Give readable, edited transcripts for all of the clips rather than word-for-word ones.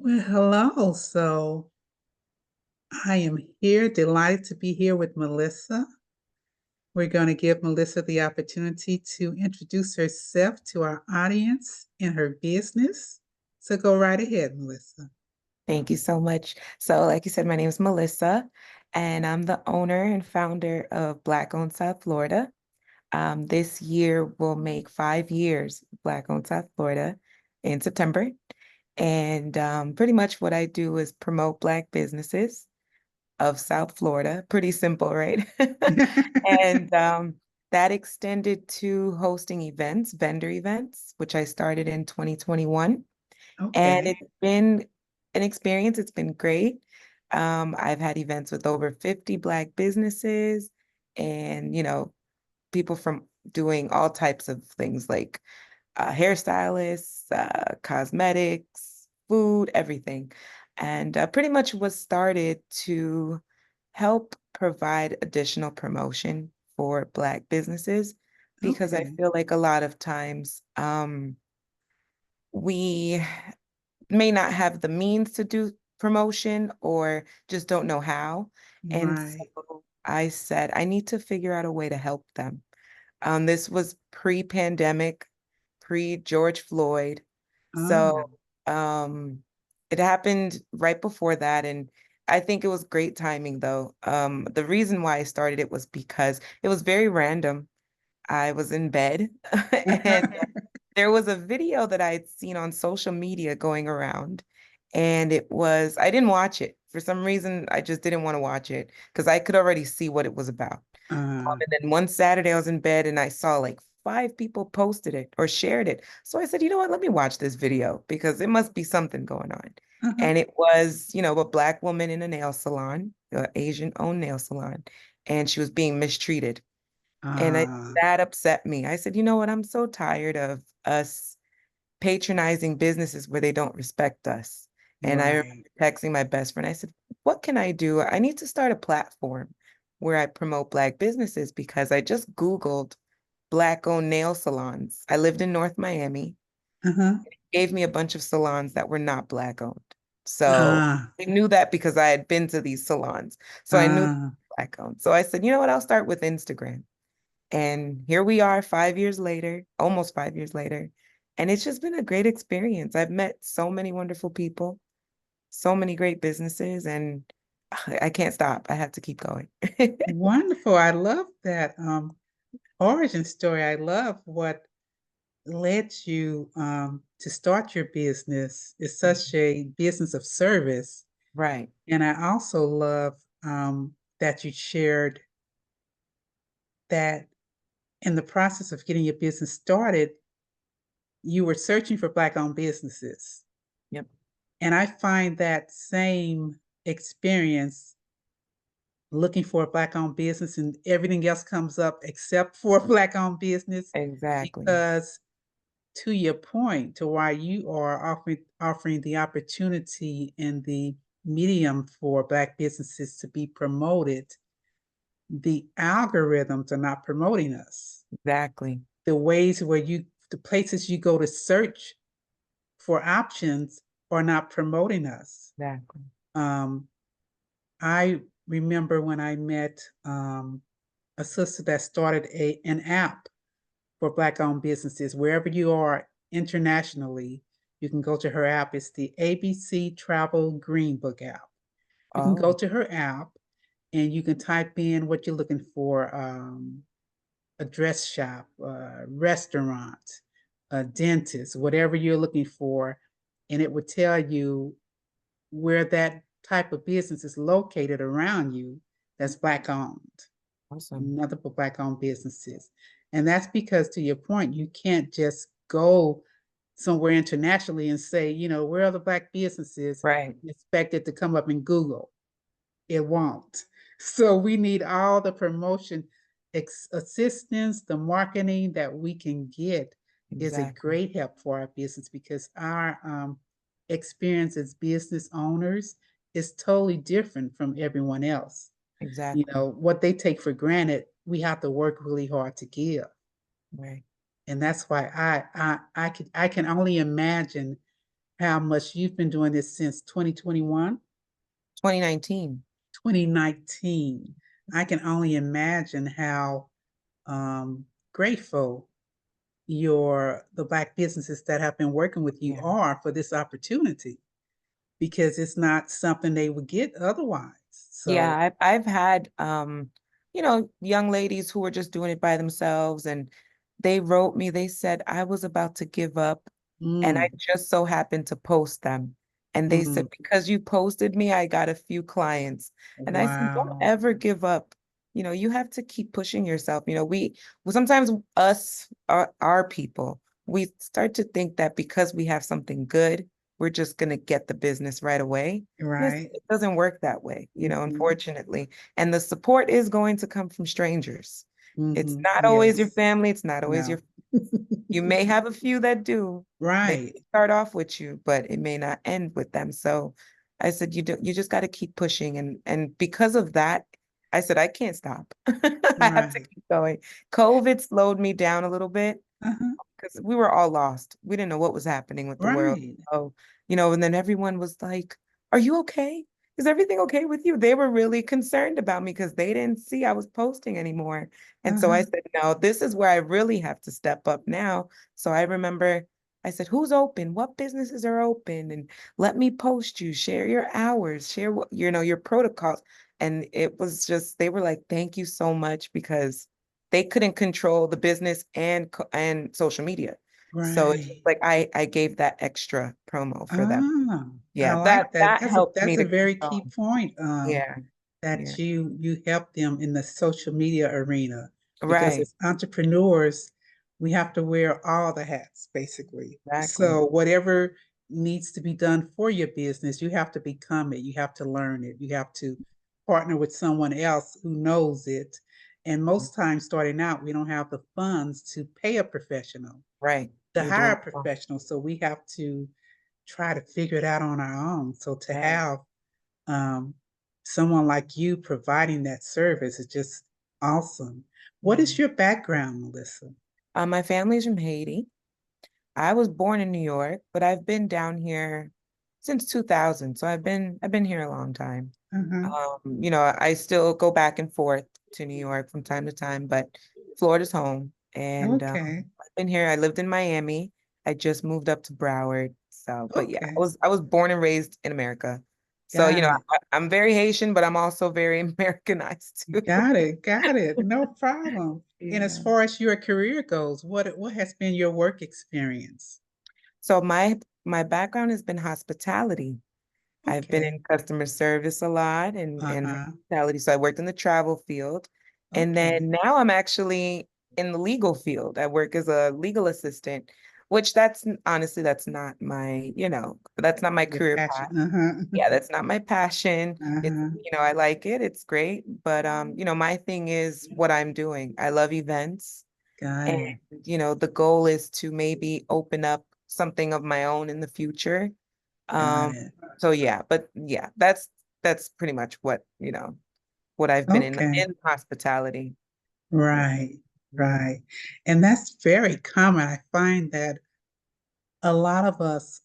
Well, hello. So I am here, delighted to be here with Melissa. We're going to give Melissa the opportunity to introduce herself to our audience and her business. So go right ahead, Melissa. Thank you so much. So, like you said, my name is Melissa, and I'm the owner and founder of Black Owned South Florida. This year will make 5 years Black Owned South Florida in September. And pretty much what I do is promote Black businesses of South Florida. Pretty simple, right? And that extended to hosting events, vendor events, which I started in 2021. And Okay. it's been an experience. It's been great. I've had events with over 50 Black businesses and, people from doing all types of things like hairstylists, cosmetics, food, everything. And pretty much was started to help provide additional promotion for Black businesses because I Okay. feel like a lot of times we may not have the means to do promotion or just don't know how. And Right. so I said, I need to figure out a way to help them. This was pre-pandemic, pre-George Floyd. Oh, So it happened right before that. And I think it was great timing, though. The reason why I started it was because it was very random. I was in bed and there was a video that I had seen on social media going around, and I didn't watch it. For some reason, I just didn't want to watch it because I could already see what it was about. uh, And then one Saturday I was in bed and I saw like five people posted it or shared it. So I said, you know what, let me watch this video because it must be something going on. uh-huh. And it was, a Black woman in a nail salon, an Asian owned nail salon, and she was being mistreated. And Uh, that upset me. I said, you know what? I'm so tired of us patronizing businesses where they don't respect us. And I remember right. texting my best friend. I said, what can I do? I need to start a platform where I promote Black businesses because I just Googled Black owned nail salons. I lived in North Miami. Uh-huh. It gave me a bunch of salons that were not Black owned. So Uh, I knew that because I had been to these salons. So I knew uh, Black owned. So I said, you know what? I'll start with Instagram. And here we are 5 years later, almost 5 years later. And it's just been a great experience. I've met so many wonderful people, so many great businesses, and I can't stop. I have to keep going. Wonderful. I love that origin story. I love what led you to start your business. It's such a business of service. Right. And I also love that you shared that in the process of getting your business started, you were searching for Black owned businesses. Yep. And I find that same experience looking for a Black owned business and everything else comes up except for a Black owned business Exactly. because to your point, to why you are offering the opportunity and the medium for Black businesses to be promoted, the algorithms are not promoting us. Exactly. The places you go to search for options are not promoting us. Exactly. Um, I remember when I met a sister that started an app for Black owned businesses. Wherever you are internationally, you can go to her app. It's the ABC Travel Green Book app. You can go Oh, to her app and you can type in what you're looking for, a dress shop, a restaurant, a dentist, whatever you're looking for. And it would tell you where that type of business is located around you that's Black owned, awesome. multiple Black owned businesses. And that's because, to your point, you can't just go somewhere internationally and say, where are the Black businesses Right. and expect it to come up in Google. It won't. So we need all the promotion assistance, the marketing that we can get is a Exactly. great help for our business because our experience as business owners is totally different from everyone else. Exactly. What they take for granted, we have to work really hard to give. Right. And that's why I can only imagine how much you've been doing this since 2021, 2019. 2019. I can only imagine how grateful the Black businesses that have been working with you Yeah. are for this opportunity, because it's not something they would get otherwise. Yeah, So, I've had young ladies who were just doing it by themselves, and they wrote me, they said, I was about to give up and I mm, just so happened to post them. And they said, mhm. because you posted me, I got a few clients. And I said, don't Wow. ever give up. You have to keep pushing yourself. Well, sometimes us, our people, we start to think that because we have something good, we're just going to get the business right away. And Right. it doesn't work that way, Mhm. unfortunately. And the support is going to come from strangers. It's Mhm. not always your Yes. family. It's not always No. your, you may have a few that do. They Right. start off with you, but it may not end with them. So I said, you just got to keep pushing. And because of that, I said, I can't stop. I have to Right. keep going. COVID slowed me down a little bit Uh-huh. because we were all lost. We didn't know what was happening with the world. Right. Oh, and then everyone was like, are you okay? Is everything okay with you? They were really concerned about me because they didn't see I was posting anymore. And so I Uh-huh. said, no, this is where I really have to step up now. So I remember I said, who's open? What businesses are open? And let me post you, share your hours, share what, your protocols. And it was just, they were like, thank you so much because they couldn't control the business and social media. So it's just Right. like I gave that extra promo for them. Ah, I Yeah, that like that. that That's a helped me that's a to keep very key going. point. Yeah, yeah. That you help them in the social media arena, because Right. as entrepreneurs, we have to wear all the hats basically. Exactly. So whatever needs to be done for your business, you have to become it. You have to learn it. You have to partner with someone else who knows it. And most times starting out, we don't have the funds to pay a professional, Right. to You're hire doing a it wrong. professional. So we have to try to figure it out on our own. So to Right. have um, someone like you providing that service is just awesome. What is Yeah. your background, Melissa? My family's from Haiti. I was born in New York, but I've been down here since 2000. So I've been here a long time. Uh-huh. I still go back and forth to New York from time to time, but Florida's home. And Okay. I've been here. I lived in Miami. I just moved up to Broward. So, but yeah, I Okay. was I was born and raised in America. So, Got it. I'm very Haitian, but I'm also very Americanized too. Got it. Got it. No problem. And as Yeah. far as your career goes, what has been your work experience? So my background has been hospitality. I've been Okay. in customer service a lot and Uh-huh. hospitality. So I worked in the travel field. And Okay. then now I'm actually in the legal field. I work as a legal assistant, which that's honestly, that's not my Your career path. passion. Uh-huh. Yeah, that's not my passion. It's, Uh-huh. I like it. It's great. But my thing is what I'm doing. I love events. Got And, it. the goal is to maybe open up something of my own in the future. Got Um, it. so yeah, but yeah, that's pretty much what I've been Okay. in hospitality. Yeah. Right. Yeah. Right. And that's very common. I find that a lot of us,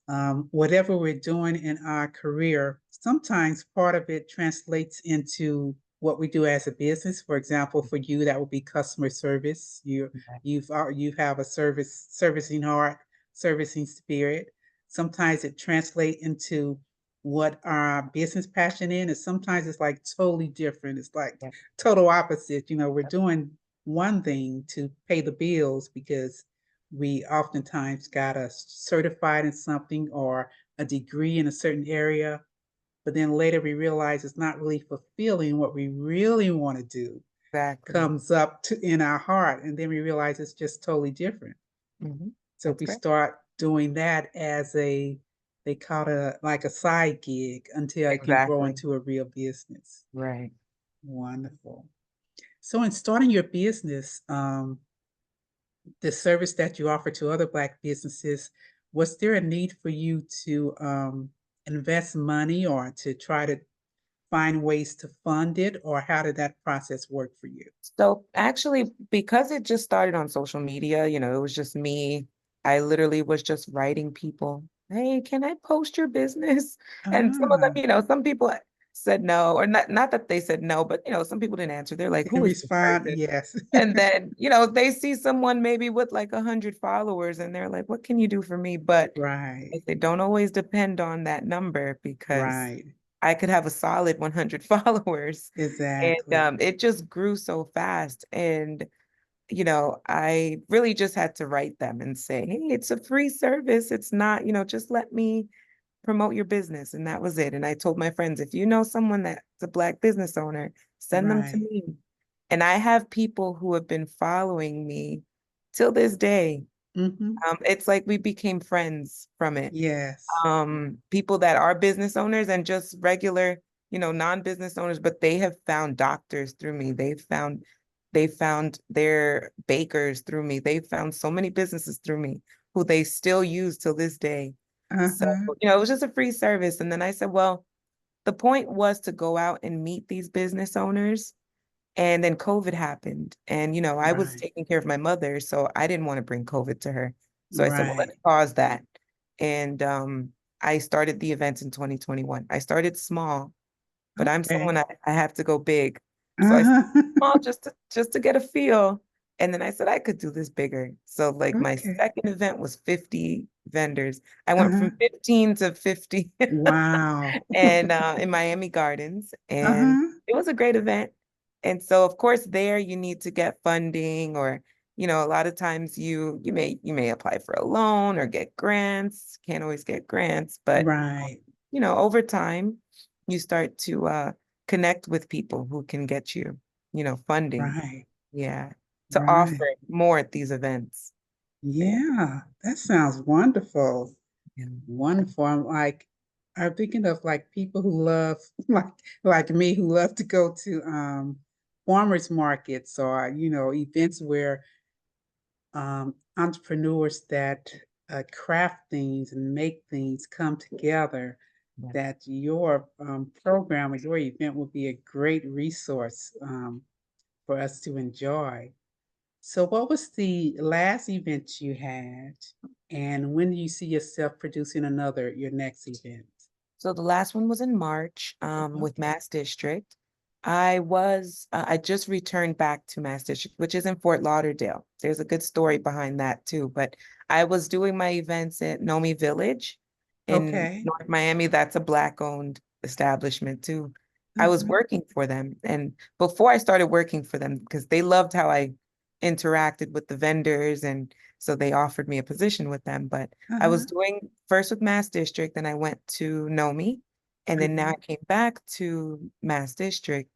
whatever we're doing in our career, sometimes part of it translates into what we do as a business. For example, for you, that would be customer service. You have a servicing heart, servicing spirit. Sometimes it translates into what our business passion is, and sometimes it's like totally different. It's like Yeah. total opposite. We're doing one thing to pay the bills because we oftentimes got us certified in something or a degree in a certain area, but then later we realize it's not really fulfilling what we really want to do Exactly. comes up in our heart, and then we realize it's just totally different. So That's we great. start doing that as they call it like a side gig until it can grow Exactly. into a real business. Right. Wonderful. So in starting your business, the service that you offer to other Black businesses, was there a need for you to invest money or to try to find ways to fund it, or how did that process work for you? So actually, because it just started on social media, it was just me. I literally was just writing people. hey, can I post your business? And some of them, Ah, some people said no, or not that they said no, but some people didn't answer. They're like, who didn't is this respond. person? Yes. And then, they see someone maybe with like 100 followers and they're like, what can you do for me? But Right. they don't always depend on that number because Right. I could have a solid 100 followers. And Exactly. it just grew so fast. And I really just had to write them and say, hey, it's a free service. It's not, just let me promote your business. And that was it. And I told my friends, if you know someone that's a Black business owner, send them to Right. me. And I have people who have been following me till this day. Mm-hmm. It's like we became friends from it. Yes. People that are business owners and just regular, non-business owners, but they have found doctors through me. They found their bakers through me. They found so many businesses through me who they still use till this day. So, Uh-huh. it was just a free service. And then I said, well, the point was to go out and meet these business owners. And then COVID happened. And, I was Right. taking care of my mother, so I didn't want to bring COVID to her. So I said, well, Right. let's pause that. And I started the events in 2021. I started small, but I'm Okay. someone I have to go big. So I started Uh-huh. small just to get a feel. And then I said I could do this bigger. So like my Okay. second event was 50 vendors. I went Uh-huh. from 15 to 50 Wow. and in Miami Gardens. And Uh-huh. it was a great event. And so of course there you need to get funding or a lot of times you may apply for a loan or get grants. Can't always get grants, but Right. over time, you start to connect with people who can get you, funding. Right. Yeah. To offer Right. more at these events. Yeah. Yeah. That sounds wonderful. Yeah. Wonderful. I'm thinking of like people who love like me who love to go to farmers markets or events where entrepreneurs that craft things and make things come together, Yeah. that your program or your event will be a great resource for us to enjoy. So, what was the last event you had, and when do you see yourself producing your next event? So the last one was in March with Okay. Mass District. I just returned back to Mass District, which is in Fort Lauderdale. There's a good story behind that too. But I was doing my events at Nomi Village in Okay. North Miami. That's a Black-owned establishment too. I was Uh-huh. working for them. And before I started working for them, because they loved how I interacted with the vendors, and so they offered me a position with them. But I was Uh-huh. doing first with Mass District, then I went to Nomi, and then now Uh-huh. I came back to Mass District,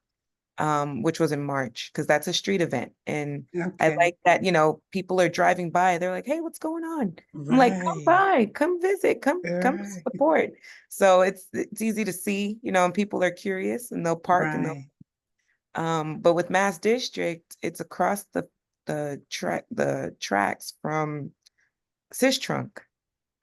which was in March, because that's a street event. And I Okay. like that, people are driving by, they're like, hey, what's going on? I'm like, come Right. by, come visit, come Right. support. So it's easy to see, and people are curious and they'll park and they'll Right. but with Mass District, it's across the tracks from Trunk.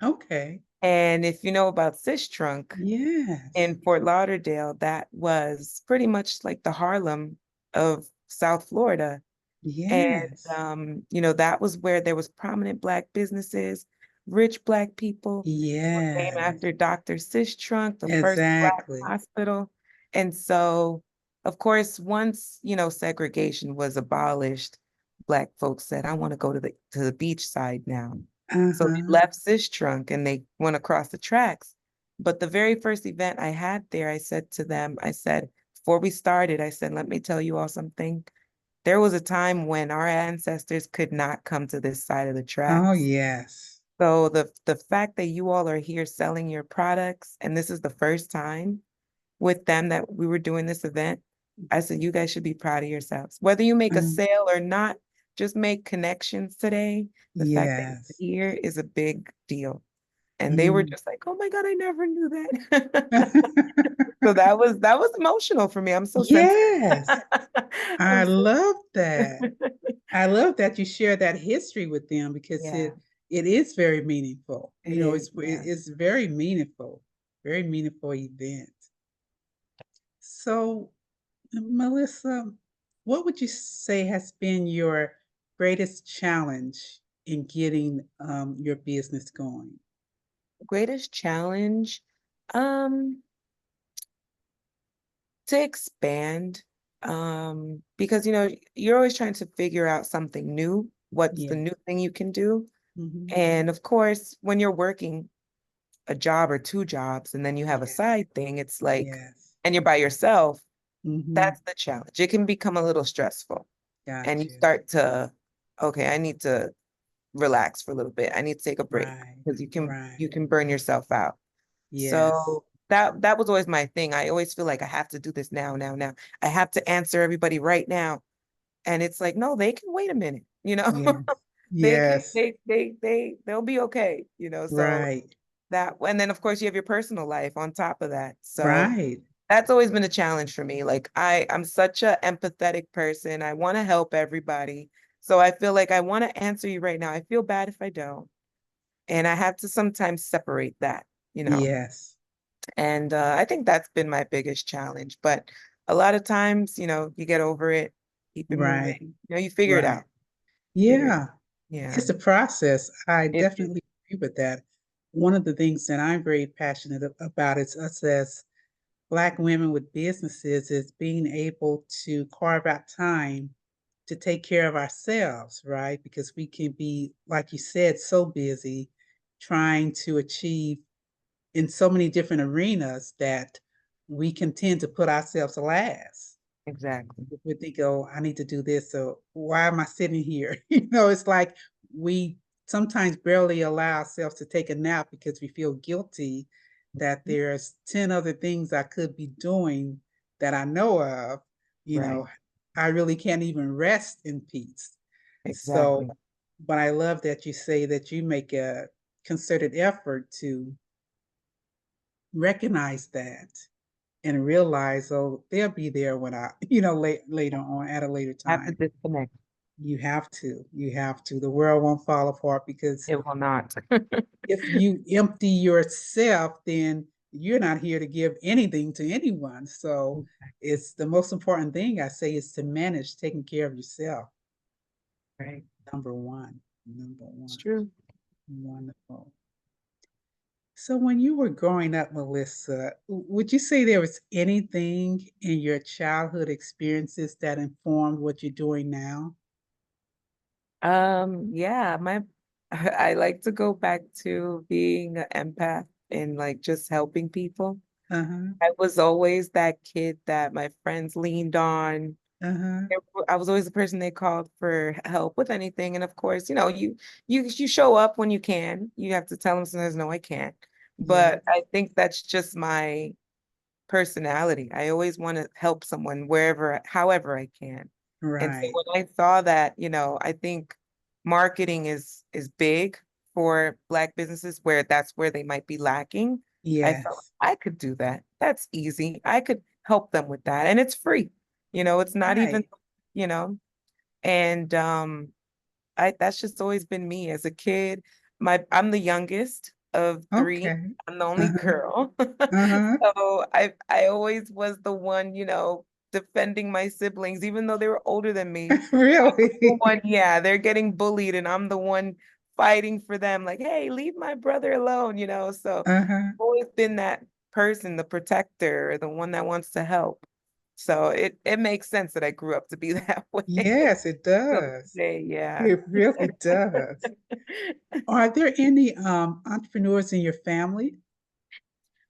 Okay. And if you know about Trunk Yes. in Fort Lauderdale, that was pretty much like the Harlem of South Florida. And Yes. that was where there was prominent Black businesses, rich Black people named Yes. after Dr. Trunk, the first Black Exactly. hospital. And so, of course, once, segregation was abolished, Black folks said, I want to go to the beach side now. So they Uh-huh. left Trunk and they went across the tracks. But the very first event I had there, I said to them, I said, before we started, I said, let me tell you all something. There was a time when our ancestors could not come to this side of the Oh, tracks. yes. So the fact that you all are here selling your products, and this is the first time with them that we were doing this event, I said, you guys should be proud of yourselves. Whether you make a Mm, sale or not, just make connections today. The fact that yes. you're here is a big deal. And they were Mm. just like, oh my God, I never knew that. So that was emotional for me. I'm so sensitive. Yes. I I'm so love that. I love that you share that history with them because yeah, it is very meaningful. it is. Yeah. It's very meaningful event. So, Melissa, what would you say has been your greatest challenge in getting your business going? Greatest challenge, um, to expand, because you're always trying to figure out something new. What's the Yeah. new thing you can do? Hmm. And of course, when you're working a job or two jobs and then you have a Yeah. side thing, it's like, Yes. and you're by yourself, Hmm. that's the challenge. It can become a little stressful and you Gotcha. start to, okay, I need to relax for a little bit. I need to take a break Right. because Right. you can burn yourself out. Yes. So that was always my thing. I always feel like I have to do this now, now, now. I have to answer everybody right now. And it's like, no, they can wait a minute, Yes. They can Yes. they'll be okay. So Right. that, and then of course you have your personal life on top of that. So Right. that's always been a challenge for me. Like I'm such a empathetic person. I want to help everybody. So I feel like I want to answer you right now. I feel bad if I don't. And I have to sometimes separate that, you know. Yes. And I think that's been my biggest challenge. But a lot of times, you get over it, keep it Right. moving. You figure it Right. out. Figure it. Yeah. Yeah. It's a process. I It is. definitely agree with that. One of the things that I'm very passionate about is us as Black women with businesses is being able to carve out time to take care of ourselves, right? Because we can be, like you said, so busy trying to achieve in so many different arenas that we can tend to put ourselves last. Exactly. We think, oh, I need to do this. So why am I sitting here? It's like we sometimes barely allow ourselves to take a nap because we feel guilty that there's 10 other things I could be doing that I know of. You Right. know, I really can't even rest in peace. So, Exactly. but I love that you say that you make a concerted effort to recognize that and realize, oh, they'll be there when I, later on at a later Have to time. disconnect. You have to. You have to. The world won't fall apart because It will not. if you empty yourself, then you're not here to give anything to anyone. So it's the most important thing I say is to manage taking care of yourself. Right. Number one. Number It's one. true. Wonderful. So when you were growing up, Melissa, would you say there was anything in your childhood experiences that informed what you're doing now? Yeah, I like to go back to being an empath and like just helping people. Uh-huh. I was always that kid that my friends leaned on. Uh-huh. I was always the person they called for help with anything. And of course, you show up when you can. You have to tell them sometimes, no, I can't. Yeah. But I think that's just my personality. I always want to help someone wherever, however I can. And so Right. when I saw that, I think marketing is big for Black businesses where that's where they might be lacking. I felt Yes. I could do that. That's easy. I could help them with that. And it's free. It's not even, Right. you know, and I that's just always been me as a kid. I'm the youngest of three. Okay. I'm the only Uh-huh. girl. Uh-huh. So I always was the one, defending my siblings, even though they were older than me. I was the Really? one, yeah, they're getting bullied and I'm the one fighting for them, like, hey, leave my brother alone. So I've Uh-huh. always been that person, the protector, the one that wants to help. So it makes sense that I grew up to be that way. Yes, it Till this does. day, yeah. It really does. Are there any entrepreneurs in your family?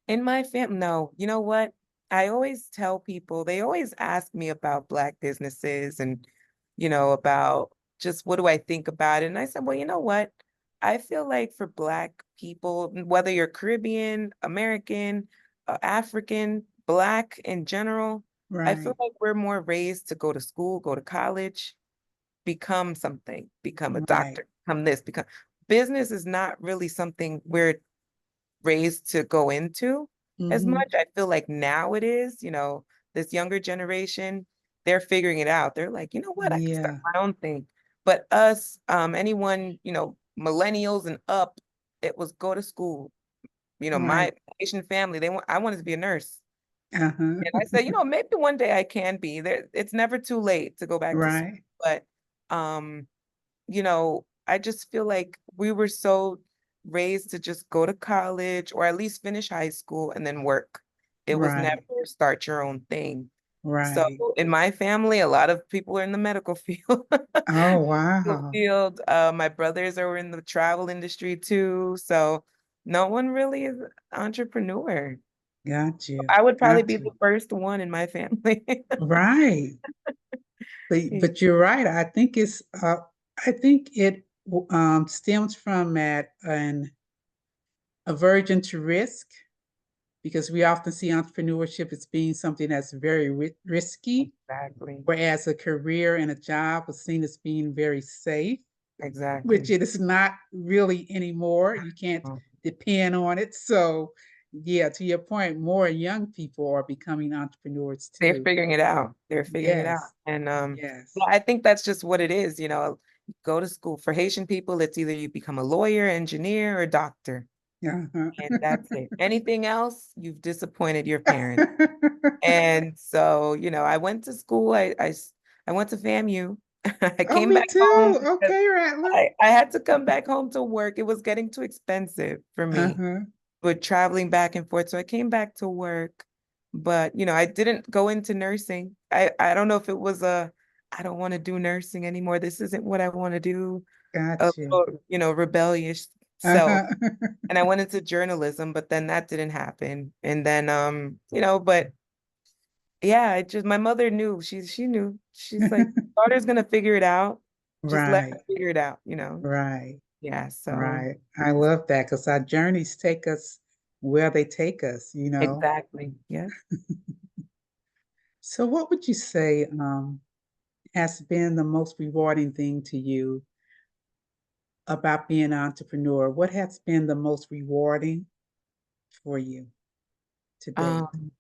In my family, no. You know what? I always tell people, they always ask me about Black businesses and, about just what do I think about it. And I said, well, you know what? I feel like for Black people, whether you're Caribbean, American, African, Black in general, I feel Right. like we're more raised to go to school, go to college, become something, become a Right. doctor, become this, become business is not really something we're raised to go into as Mm-hmm. much. I feel like now it is, this younger generation, they're figuring it out. They're like, you know what, I can start Yeah. my own thing. But us, anyone, millennials and up, it was go to school. Right. My Asian family, I wanted to be a nurse. Uh-huh. And I said, maybe one day I can be there. It's never too late to go back to school. Right. But I just feel like we were so raised to just go to college or at least finish high school and then work. It was never Right. start your own thing. So Right. in my family, a lot of people are in the medical field. Oh, Medical wow. field. My brothers are in the travel industry too. So no one really is entrepreneur. Got you. I would probably Got be the you. first one in my family. Right. But you're right. I think it stems from an aversion to risk because we often see entrepreneurship as being something that's very risky, Exactly. whereas a career and a job was seen as being very safe, which Exactly. it is not really anymore. You can't Oh, depend on it. So, yeah, to your point, more young people are becoming entrepreneurs they're too. figuring it out. They're figuring it out. Yes, And yes. yeah, I think that's just what it is, go to school. For Haitian people, it's either you become a lawyer, engineer, or doctor. Uh-huh. And that's it. Anything else, you've disappointed your parents. And so, I went to school. I went to FAMU. I Oh, came me back home too. because Okay, Rattler. I had to come back home to work. It was getting too expensive for me, Uh-huh. but traveling back and forth. So I came back to work, but I didn't go into nursing. I don't know if it was I don't want to do nursing anymore. This isn't what I want to do. A Got you. little, rebellious self. Uh-huh. And I went into journalism, but then that didn't happen. And then but yeah, my mother knew. She knew. She's like, daughter's gonna figure it out. Just let her Right, figure it out. right, Yeah, so right. I love that because our journeys take us where they take us. exactly. Yeah. So what would you say has been the most rewarding thing to you about being an entrepreneur? What has been the most rewarding for you to date? Um,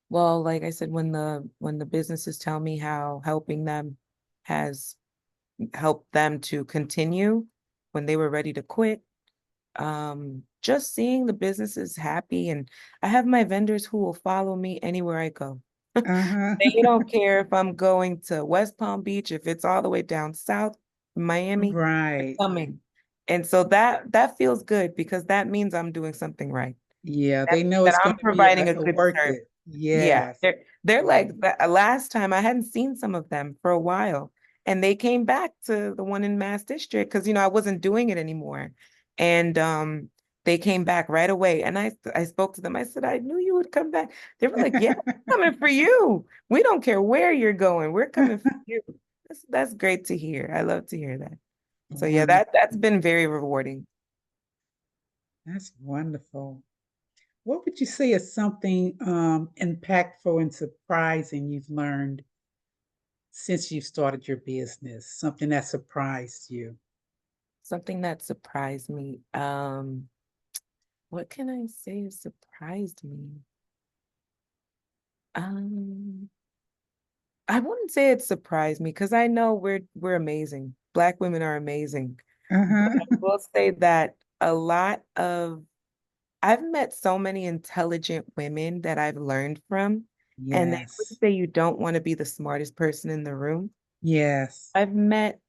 well, like I said, when the businesses tell me how helping them has helped them to continue when they were ready to quit, just seeing the businesses happy, and I have my vendors who will follow me anywhere I go. Uh-huh. They don't care if I'm going to West Palm Beach, if it's all the way down south, Miami, they're Right. coming. And so that feels good because that means I'm doing something right. Yeah, That they means know that it's going I'm to be providing a a good worth service. it. Yeah, Yes. they're Yeah. like last time I hadn't seen some of them for a while, and they came back to the one in Mass District because I wasn't doing it anymore, and they came back right away. And I spoke to them. I said, I knew you would come back. They were like, yeah, we're coming for you. We don't care where you're going. We're coming for you. That's great to hear. I love to hear that. So yeah, Wonderful. that's been very rewarding. That's wonderful. What would you say is something impactful and surprising you've learned since you started your business? Something that surprised you? Something that surprised me. What can I say surprised me? Um, I wouldn't say it surprised me because I know we're amazing. Black women are amazing. But Uh-huh. I will say that I've met so many intelligent women that I've learned from, and they would Yes. say you don't want to be the smartest person in the room. Yes. I've met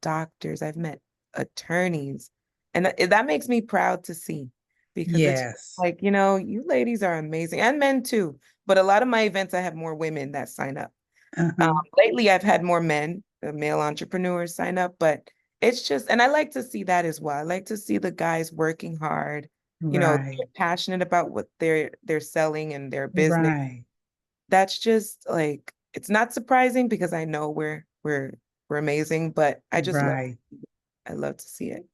doctors, I've met attorneys, and that makes me proud to see because it's Yes. like, you ladies are amazing and men too. But a lot of my events, I have more women that sign up. Uh-huh. Lately, I've had more men, male entrepreneurs sign up, but it's just, and I like to see that as well. I like to see the guys working hard, they're Right. passionate about what they're selling and their business. Right. That's just like it's not surprising because I know we're amazing, but Right. I love to see it.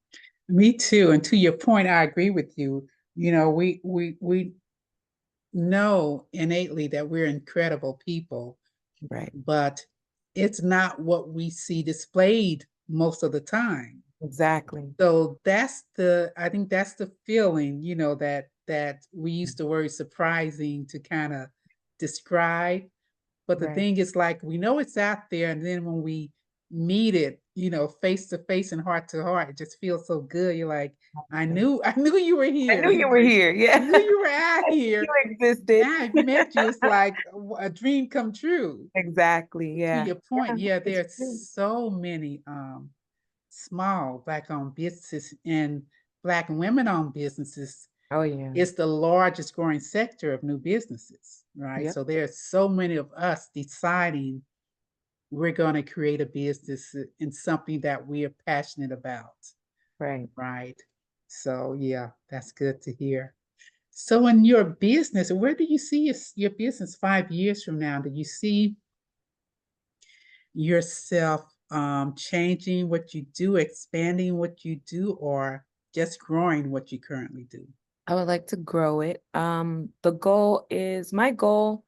Me too. And to your point, I agree with you. We know innately that we're incredible people, Right. but it's not what we see displayed most of the time. Exactly. So I think that's the feeling, that we use the word surprising to kind of describe. But the Right. thing is, like, we know it's out there, and then when we meet it, face to face and heart to heart, it just feels so good. You're like, I knew you were I knew here. you were here. I Yeah. knew you were out You here. existed. Now I've met you. It's like a dream come true. Exactly. To Yeah. your point, Yeah, yeah, it's there's true. so many small Black-owned businesses, and Black and women-owned businesses Oh yeah. is the largest growing sector of new businesses, right? Yep. So there's so many of us deciding we're going to create a business in something that we are passionate about, Right. right? So yeah, that's good to hear. So in your business, where do you see your business 5 years from now? Do you see yourself changing what you do, expanding what you do, or just growing what you currently do? I would like to grow it. The goal is my goal.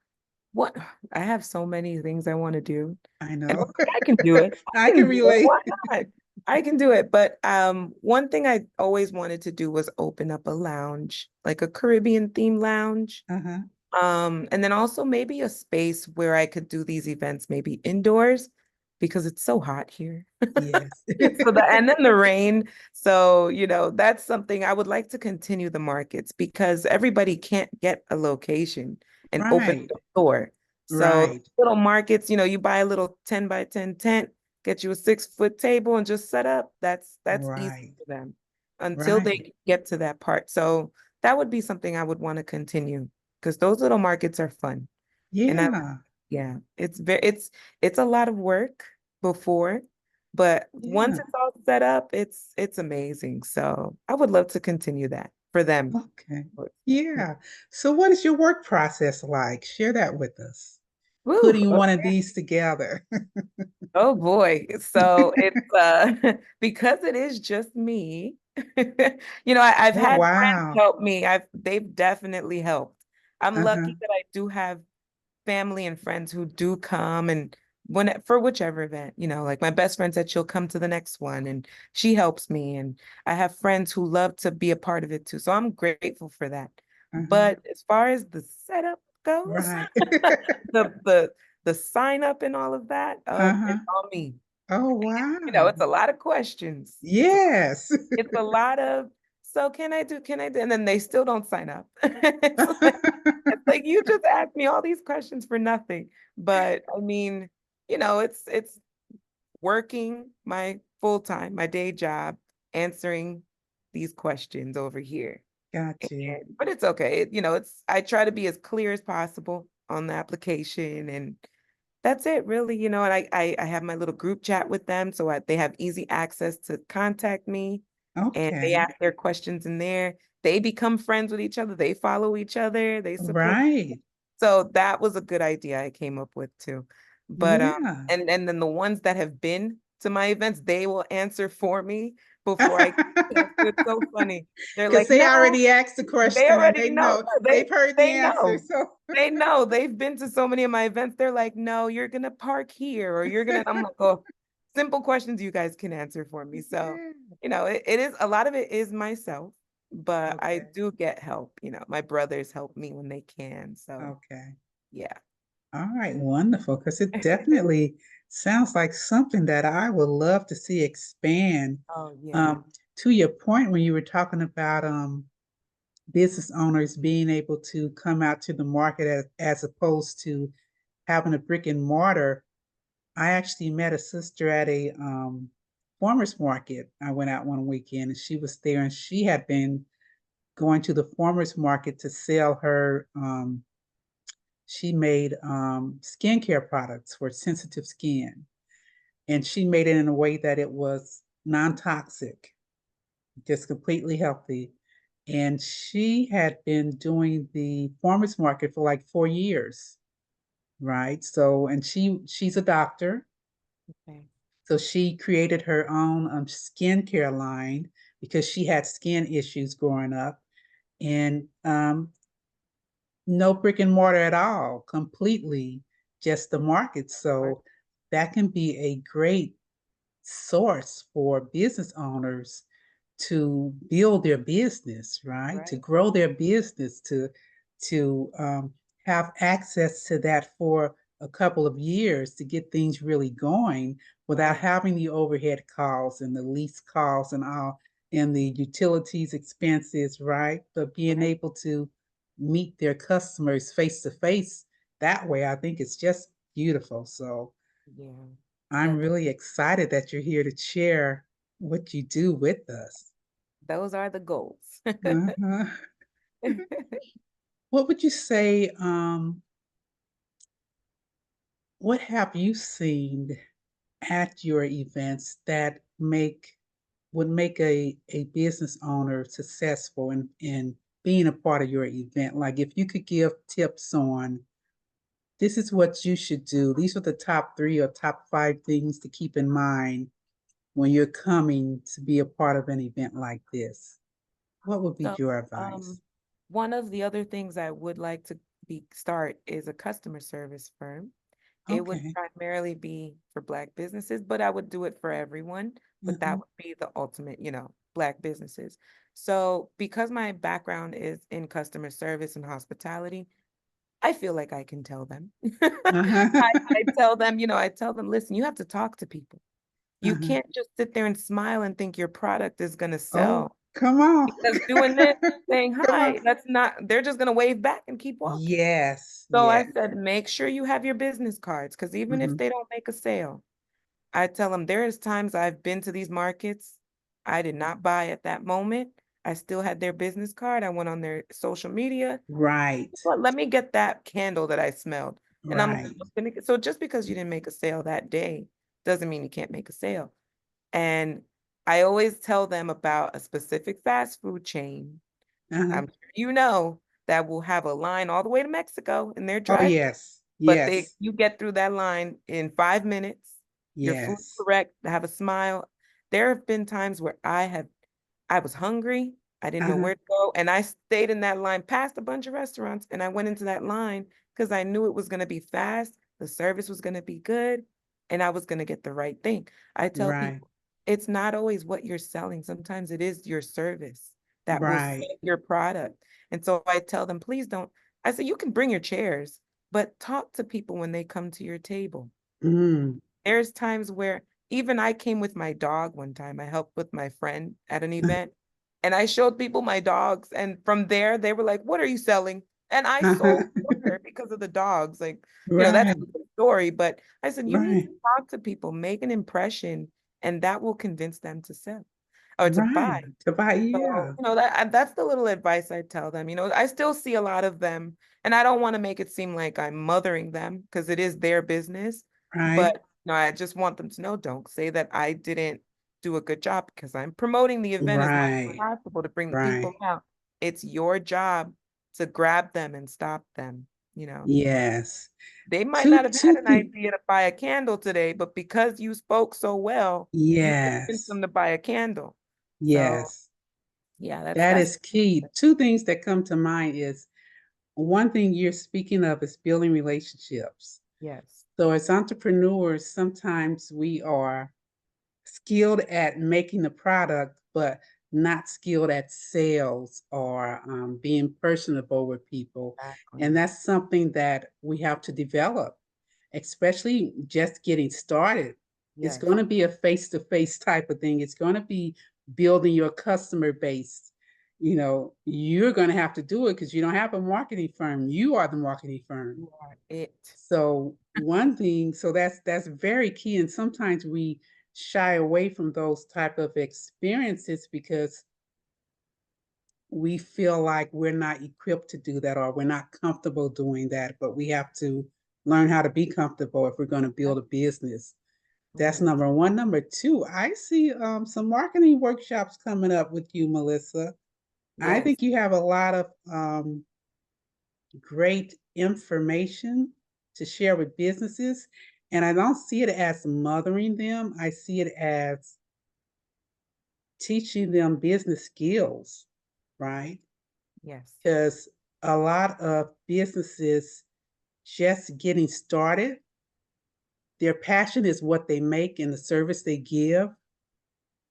What I have so many things I want to do, I and I'm know. like, I can do it. I I can can do it. relate. Why not? I can do it. But one thing I always wanted to do was open up a lounge, like a Caribbean themed lounge. Uh-huh. And then also maybe a space where I could do these events, maybe indoors, because it's so hot here. Yes. So and then the rain. So, that's something I would like to continue the markets because everybody can't get a location and open Right. a store. So Right. little markets, you buy a little 10 by 10 tent, get you a 6 foot table and just set up. That's easy Right. for them until Right. they get to that part. So that would be something I would want to continue because those little markets are fun. And Yeah. yeah, it's a lot of work before, but once Yeah. it's all set up, it's amazing. So I would love to continue that for them. Okay. Yeah. So what is your work process like? Share that with us. Woo, Putting one of these together. oh boy. So it's because it is just me. I've Oh, had friends wow. help me. They've definitely helped. I'm Uh-huh. lucky that I do have family and friends who do come and for whichever event, like my best friend said she'll come to the next one and she helps me. And I have friends who love to be a part of it too. So I'm grateful for that. Uh-huh. But as far as the setup goes, Right. the the the sign up and all of that, Uh-huh. it's all me. Oh, It's wow. a lot of questions. Yes. It's a lot of, so can I do, and then they still don't sign up. It's like you just asked me all these questions for nothing. But I mean, it's working my full time, my day job, answering these questions over here. Got you. But it's okay. It's I try to be as clear as possible on the application, and that's it really, and I have my little group chat with them so they have easy access to contact me and they Okay. ask their questions in there. They become friends with each other. They follow each other. They support. Right. So that was a good idea I came up with too. But Yeah. and then the ones that have been to my events, they will answer for me before I answer. It's so funny. They're Because like, they no, already asked the they question and already they know. know They they've heard the they answer. know. So They know. They've been to so many of my events. They're like, no, you're gonna park here or you're gonna. I'm like, oh, simple questions you guys can answer for me. So, yeah. it is a lot of it is myself, but I Okay. do get help. My brothers help me when they can. So Okay. yeah. All right. Wonderful. Because it definitely sounds like something that I would love to see expand. Oh yeah. Um, to your point when you were talking about business owners being able to come out to the market as opposed to having a brick and mortar. I actually met a sister at a farmer's market. I went out one weekend and she was there and she had been going to the farmer's market to sell her. She made skincare products for sensitive skin. And she made it in a way that it was non toxic, just completely healthy. And she had been doing the farmers market for like 4 years, right? So, and she's a doctor, Okay. so she created her own skincare line because she had skin issues growing up, and no brick and mortar at all, completely just the market. Right. So that can be a great source for business owners to build their business, right? To Right. grow their business, to have access to that for a couple of years to get things really going without Right. having the overhead costs and the lease costs and all and the utilities expenses, right? But being Right. able to meet their customers face to face that way, I think it's just beautiful. So Yeah. I'm That's really excited that you're here to share what you do with us. those are the goals. Uh-huh. What would you say, what have you seen at your events that would make a business owner successful in being a part of your event? Like if you could give tips on this is what you should do. These are the top 3 or top 5 things to keep in mind when you're coming to be a part of an event like this. What would be So, your um, advice? one of the other things I would like to be start is a customer service firm. It would Okay. primarily be for Black businesses, but I would do it for everyone. But that Uh-huh. would be the ultimate, Black businesses. So, because my background is in customer service and hospitality, I feel like I can tell them. Uh-huh. I tell them, I tell them, listen, you have to talk to people. You Uh-huh. can't just sit there and smile and think your product is going to Oh, sell. come on. Because doing this, saying Come on. hi, that's not, they're just going to wave back and keep walking. Yes, So I yes. said, make sure you have your business cards, because even if Hmm. they don't make a sale, I tell them there is times I've been to these markets. I did not buy at that moment. I still had their business card. I went on their social media. Right, Well, let me get that candle that I smelled. And right. so just because you didn't make a sale that day doesn't mean you can't make a sale. And I always tell them about a specific fast food chain. Uh-huh. I'm sure you know that will have a line all the way to Mexico in their Oh, drive, yes, but yes, you get through that line in 5 minutes. Your food's yes. correct, have a smile. There have been times where I was hungry. I didn't know Uh-huh. where to go. And I stayed in that line past a bunch of restaurants. And I went into that line because I knew it was going to be fast. The service was going to be good. And I was going to get the right thing. I tell Right, people, it's not always what you're selling. Sometimes it is your service that will sell right. your product. And so I tell them, please don't. I say, you can bring your chairs, but talk to people when they come to your table. Mm. There's times where even I came with my dog one time. I helped with my friend at an event and I showed people my dogs. And from there, they were like, what are you selling? And I sold water because of the dogs. Like, that's Right, a different story. But I said, you need to right, talk to people, make an impression, and that will convince them to sell or to buy. right. To buy, So, yeah. that's the little advice I tell them. I still see a lot of them, and I don't want to make it seem like I'm mothering them because it is their business. Right, But I just want them to know, don't say that I didn't do a good job because I'm promoting the event as much as right, possible to bring the right. people out. It's your job to grab them and stop them. Yes. They might Two, not have two had an things. idea to buy a candle today, but because you spoke so well, you convinced Yes, them to buy a candle. So yes. yeah, That that's is key. Two things that come to mind is one thing you're speaking of is building relationships. yes, So as entrepreneurs, sometimes we are skilled at making the product, but not skilled at sales or being personable with people. And exactly. that's something that we have to develop, especially just getting started. It's Yes, going to be a face to face type of thing. It's going to be building your customer base. You're going to have to do it because you don't have a marketing firm. You are the marketing firm. you are it. So one thing, so that's very key. And sometimes we shy away from those type of experiences because we feel like we're not equipped to do that or we're not comfortable doing that. But we have to learn how to be comfortable if we're going to build a business. That's Yes, number one. Number two, I see some marketing workshops coming up with you, Melissa. I yes, think you have a lot of great information to share with businesses. And I don't see it as mothering them, I see it as teaching them business skills, right? yes, Because a lot of businesses just getting started, their passion is what they make and the service they give.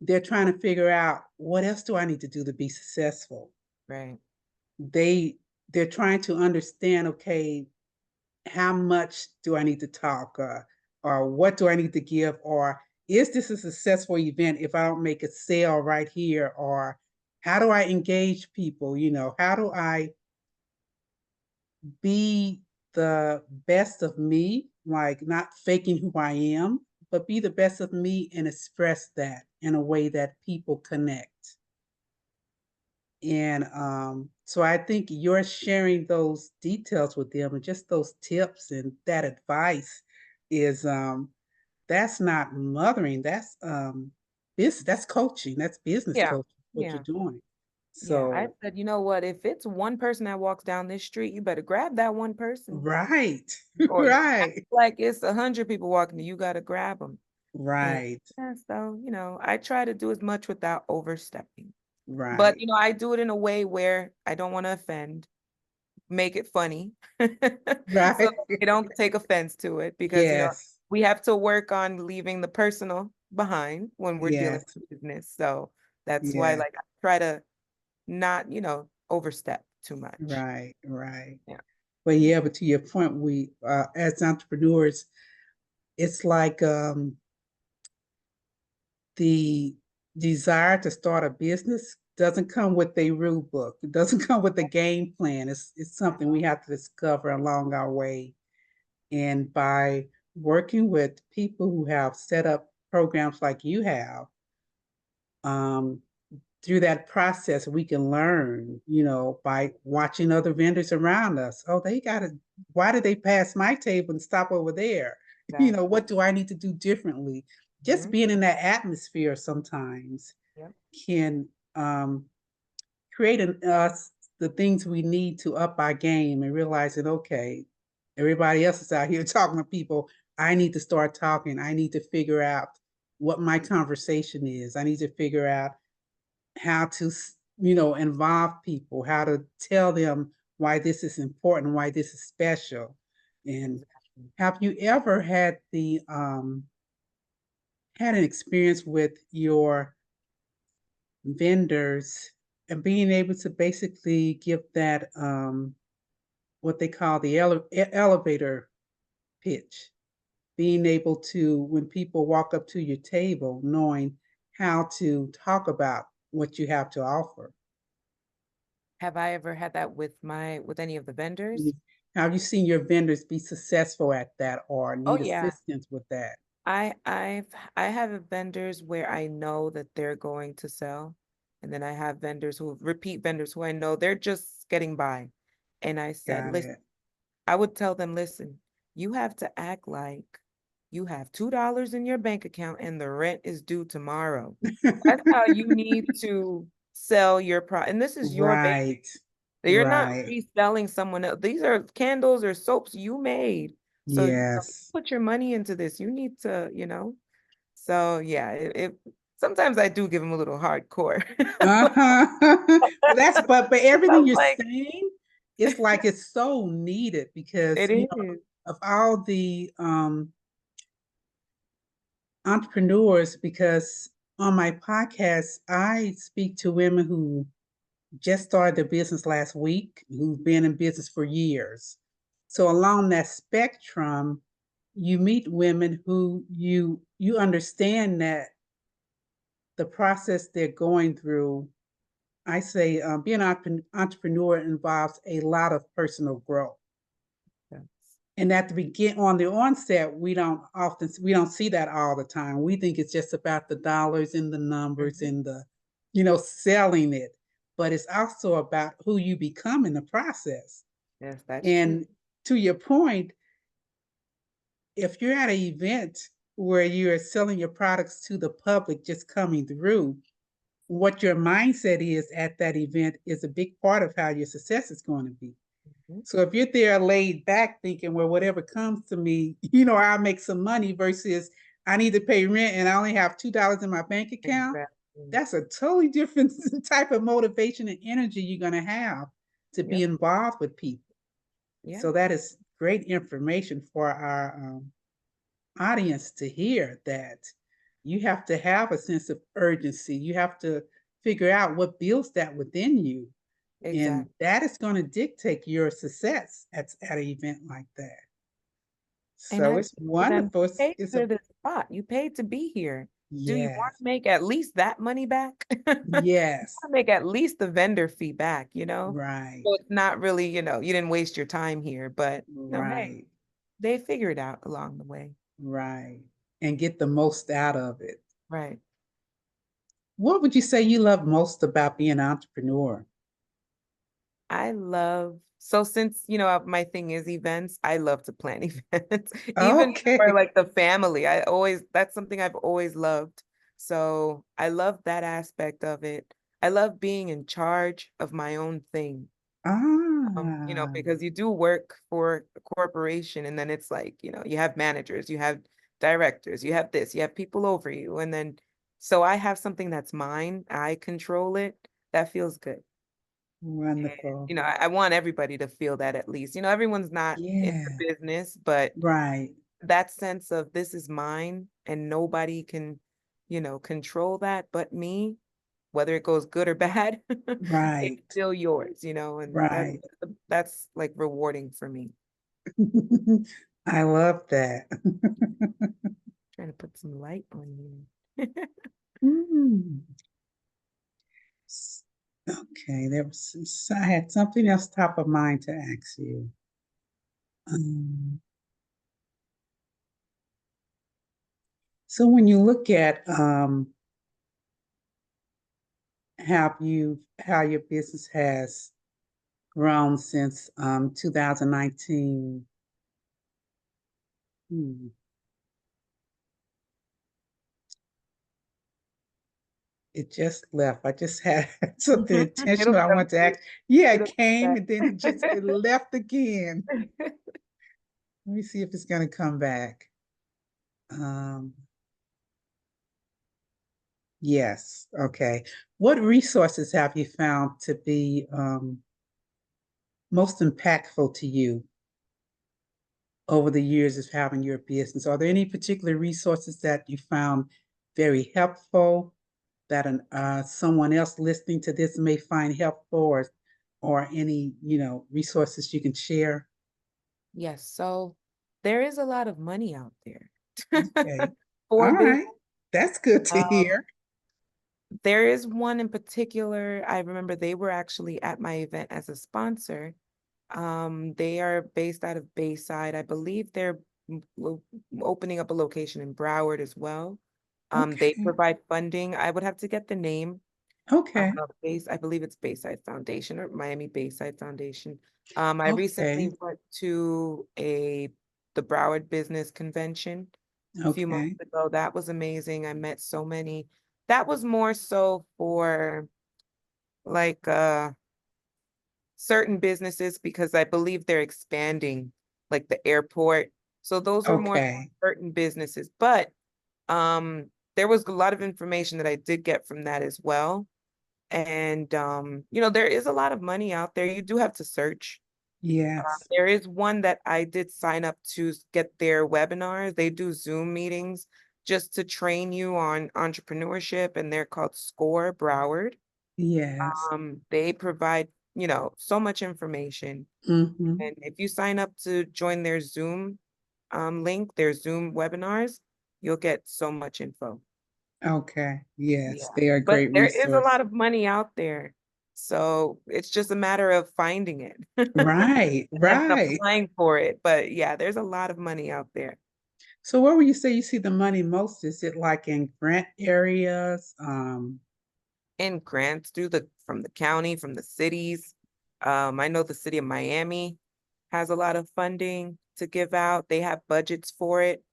They're trying to figure out what else do I need to do to be successful. right. They they're trying to understand, okay, how much do I need to talk, or what do I need to give, or is this a successful event if I don't make a sale right here, or how do I engage people? How do I be the best of me, like not faking who I am, but be the best of me and express that in a way that people connect. And so I think you're sharing those details with them and just those tips and that advice is that's not mothering, that's business, that's coaching, that's business Yeah. coaching, what you're Yeah. doing. Yeah. I So said, you know what? If it's one person that walks down this street, you better grab that one person. right, Or if you act right, like it's 100 people walking, you got to grab them. And right, yeah, so, I try to do as much without overstepping. But, right, I do it in a way where I don't want to offend, make it funny. So right. they don't take offense to it because, Yes, we have to work on leaving the personal behind when we're dealing yes, with business. So that's why, yes, like, I try to not, overstep too much. right, right. Yeah. But yeah, but to your point, we as entrepreneurs, it's like the desire to start a business doesn't come with a rule book. It doesn't come with a game plan. It's something we have to discover along our way. And by working with people who have set up programs like you have, um, through that process, we can learn, by watching other vendors around us. Oh, why did they pass my table and stop over there? Exactly. What do I need to do differently? Just Mhm. being in that atmosphere sometimes Yep. can create in us the things we need to up our game and realizing, okay, everybody else is out here talking to people. I need to start talking. I need to figure out what my conversation is. I need to figure out how to, involve people, how to tell them why this is important, why this is special. And Exactly. have you ever had an experience with your vendors and being able to basically give that what they call the elevator pitch, being able to when people walk up to your table knowing how to talk about what you have to offer. Have I ever had that with any of the vendors? You- Have you seen your vendors be successful at that or Oh need yeah. assistance with that? I have vendors where I know that they're going to sell, and then I have vendors who repeat vendors who I know they're just getting by. And I said, Got listen, it. I would tell them, listen, you have to act like you have $2 in your bank account and the rent is due tomorrow. That's how you need to sell your product. And this is your baby. Right. You're not Right. reselling someone else. These are candles or soaps you made. So, Yes. put your money into this. You need to, So yeah, sometimes I do give them a little hardcore. Uh-huh. But but everything I'm you're like, saying, it's like it's so needed because it is. of all the entrepreneurs, because on my podcast, I speak to women who just started their business last week, who've been in business for years. So along that spectrum, you meet women who you understand that the process they're going through. I say being an entrepreneur involves a lot of personal growth. Yes. And at the begin on the onset, we don't see that all the time. We think it's just about the dollars and the numbers Mhm. and the, selling it. But it's also about who you become in the process. Yes, that's true. And to your point, if you're at an event where you're selling your products to the public just coming through, what your mindset is at that event is a big part of how your success is going to be. Mhm. So if you're there laid back thinking, well, whatever comes to me, I'll make some money versus I need to pay rent and I only have $2 in my bank account, Exactly. that's a totally different type of motivation and energy you're going to have to be Yep. involved with people. Yeah. So that is great information for our audience to hear that you have to have a sense of urgency. You have to figure out what builds that within you. And Exactly. that is going to dictate your success at an event like that. And So I it's say to them, wonderful. you paid It's for a this spot. You paid to be here. Do you want yes, to make at least that money back? You yes, want to make at least the vendor fee back, right, So it's not really, you didn't waste your time here, but hey, right, they figure it out along the way. right. And get the most out of it. Right. What would you say you love most about being an entrepreneur? I love, so since, my thing is events, I love to plan events, even for Okay. like the family. That's something I've always loved. So I love that aspect of it. I love being in charge of my own thing. Ah, Because you do work for a corporation and then it's like, you have managers, you have directors, you have this, you have people over you. And then, so I have something that's mine, I control it. That feels good. wonderful. I want everybody to feel that at least. Everyone's not in the Yeah, business, but right, that sense of this is mine and nobody can, control that but me, whether it goes good or bad, it's right, still yours, and that's right. that's like rewarding for me. I love that. Trying to put some light on you. Mm. Okay, I had something else top of mind to ask you. Um, so when you look at how your business has grown since 2019, hmm, it just left. I just had something It'll intentional I come want to through. ask. Yeah, it It'll came come and then it back. left again. Let me see if it's going to come back. Um, yes. Okay. What resources have you found to be most impactful to you over the years of having your business? Are there any particular resources that you found very helpful that someone else listening to this may find helpful, or any resources you can share? Yes, so there is a lot of money out there Okay. for All business. right. That's good to Um, hear. there is one in particular. I remember they were actually at my event as a sponsor. They are based out of Bayside. I believe they're lo- opening up a location in Broward as well. They Okay. provide funding. I would have to get the name. Okay. I believe it's Bayside Foundation or Miami Bayside Foundation. I Okay. recently went to the Broward Business Convention a few months Okay. ago. That was amazing. I met so many. That was more so for like certain businesses because I believe they're expanding like the airport. So those were more Okay. certain businesses. But there was a lot of information that I did get from that as well. And there is a lot of money out there. You do have to search. Yes. There is one that I did sign up to get their webinars. They do Zoom meetings just to train you on entrepreneurship, and they're called Score Broward. Yes. They provide, so much information. Mm-hmm. And if you sign up to join their Zoom link, their Zoom webinars, you'll get so much info. Okay. Yes, Yeah. they are a But great there is a resource. lot of money out there. So it's just a matter of finding it Right. and Right. applying for it. But yeah, there's a lot of money out there. So where would you say you see the money most? Is it like in grant areas? And grants from the county, from the cities. I know the city of Miami has a lot of funding to give out. They have budgets for it.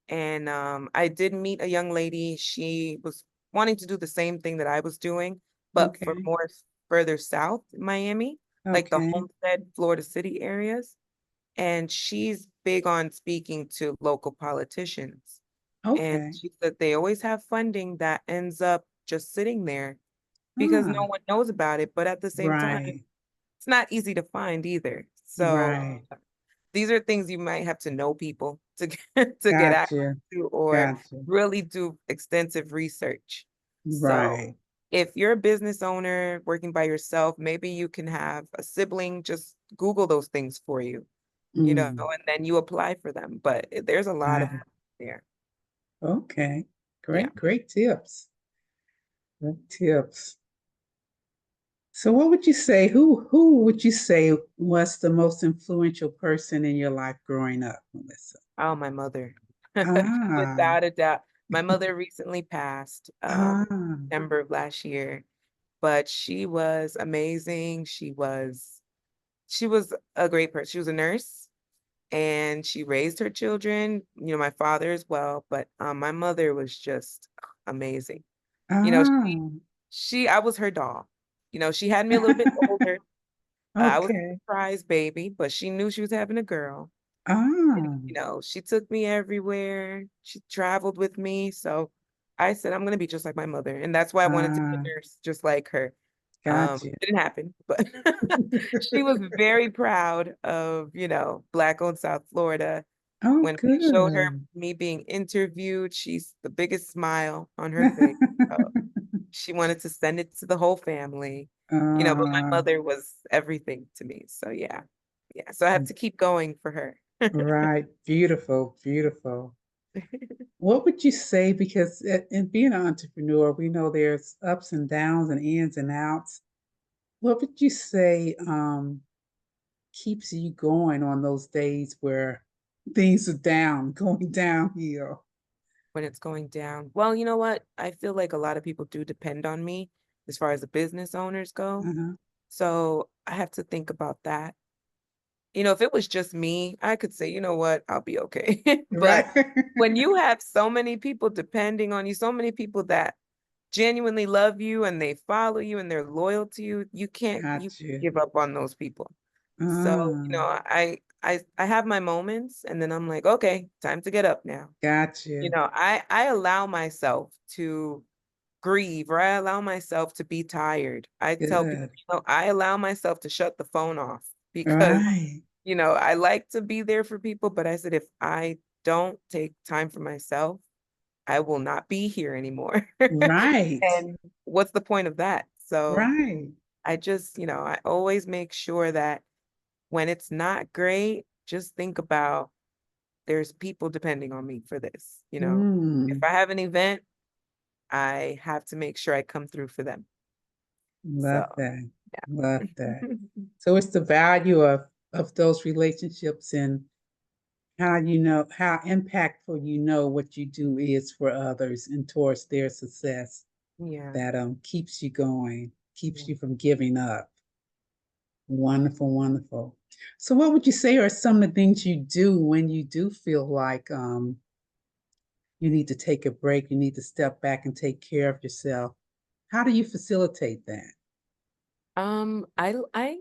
And I did meet a young lady. She was wanting to do the same thing that I was doing, but for Okay. more further south in Miami, like the Okay. Homestead, Florida City areas. And she's big on speaking to local politicians. And Okay. she said they always have funding that ends up just sitting there because no Ah, one knows about it. But at the same time, right. it's not easy to find either. So Right. these are things you might have to know people to get, to get access Gotcha. to or Gotcha. really do extensive research. So Right. if you're a business owner working by yourself, maybe you can have a sibling just Google those things for you, Mm, and then you apply for them. But there's a lot of got it. there. Okay. Yeah. Great tips. Great tips. So what would you say, who would you say was the most influential person in your life growing up, Melissa? Oh, my mother. Ah, Without a doubt. My mother recently passed, Ah, December of last year, but she was amazing. She was a great person. She was a nurse and she raised her children, my father as well, but my mother was just amazing. You know, ah, I was her doll. She had me a little bit older. I was a okay. surprise baby, but she knew she was having a girl. Ah, She took me everywhere. She traveled with me. So I said, I'm going to be just like my mother. And that's why I wanted to be ah, a nurse, just like her. gotcha. Didn't happen, but she was very proud of, Black owned South Florida. Oh, When we showed her good. me being interviewed, she's the biggest smile on her face. She wanted to send it to the whole family, but my Ah, mother was everything to me. So yeah. Yeah. So I have to keep going for her. right. Beautiful, beautiful. What would you say? Because in being an entrepreneur, we know there's ups and downs and ins and outs. What would you say keeps you going on those days where things are down, going downhill? When it's going down. Well, you know what? I feel like a lot of people do depend on me as far as the business owners go. Uh-huh. So I have to think about that. If it was just me, I could say, you know what, I'll be okay. Right. But when you have so many people depending on you, so many people that genuinely love you and they follow you and they're loyal to you, you Got you. give up on those people. So, Ah, I have my moments and then I'm like, okay, time to get up now. got you. I allow myself to grieve or I allow myself to be tired. I tell people, Good. I allow myself to shut the phone off because, Right. I like to be there for people, but I said if I don't take time for myself, I will not be here anymore. Right. And what's the point of that? So Right. I just, I always make sure that when it's not great, just think about there's people depending on me for this. If Mm, I have an event, I have to make sure I come through for them. So, love that. Love that. yeah. So it's the value of those relationships and how you know how impactful you know what you do is for others and towards their success Yeah. that keeps you going, keeps Yeah. you from giving up. Wonderful, wonderful. So what would you say are some of the things you do when you do feel like you need to take a break, you need to step back and take care of yourself? How do you facilitate that? I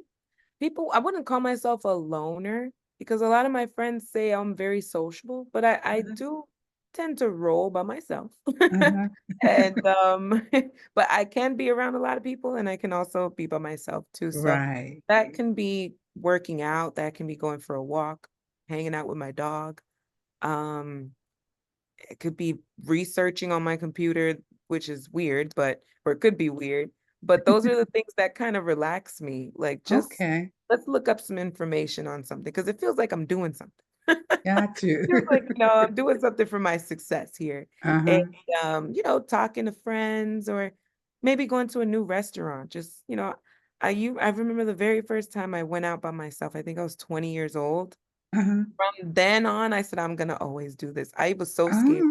people, I wouldn't call myself a loner because a lot of my friends say I'm very sociable, but I Uh-huh, do tend to roll by myself. uh-huh. And but I can be around a lot of people and I can also be by myself too. So Right. that can be working out, that can be going for a walk, hanging out with my dog. Um, it could be researching on my computer, which is weird, or it could be weird. But those are the things that kind of relax me. Like, just Okay. let's look up some information on something because it feels like I'm doing something. Got you. Feels like, I'm doing something for my success here. And, Uh-huh. talking to friends or maybe going to a new restaurant. Just, I remember the very first time I went out by myself. I think I was 20 years old. Uh-huh. From then on, I said, I'm gonna always do this. I was so scared.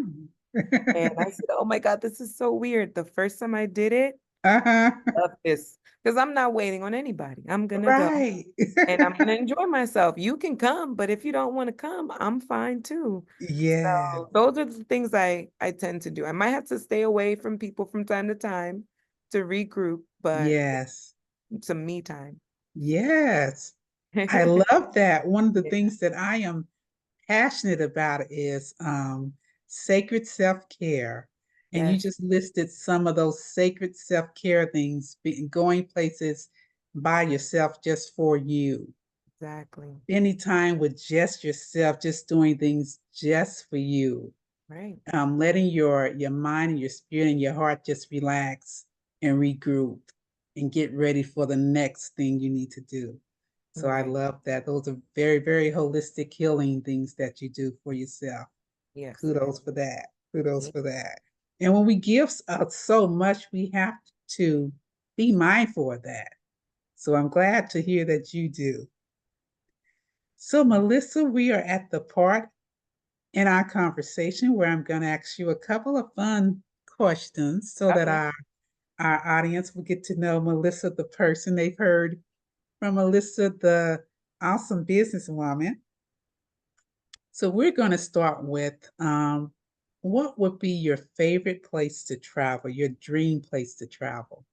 Oh. And I said, oh my God, this is so weird. The first time I did it, Uh-huh. love this. Because I'm not waiting on anybody. I'm gonna go Right. and I'm gonna enjoy myself. You can come, but if you don't want to come, I'm fine too. Yeah. So those are the things I tend to do. I might have to stay away from people from time to time to regroup, but Yes. some me time. Yes. I love that. One of the Yeah. things that I am passionate about is sacred self-care. And you Yes, just listed some of those sacred self-care things, going places by yourself just for you. exactly. Spending time with just yourself, just doing things just for you. Right. Letting your mind and your spirit and your heart just relax and regroup and get ready for the next thing you need to do. So I Right. love that. Those are very, very holistic healing things that you do for yourself. Yes, it is. Kudos for that. Kudos Yeah. for that. And when we give out so much, we have to be mindful of that. So I'm glad to hear that you do. So, Melissa, we are at the part in our conversation where I'm going to ask you a couple of fun questions so that Okay. our audience will get to know Melissa, the person they've heard from Melissa, the awesome businesswoman. So we're going to start with what would be your favorite place to travel, your dream place to travel?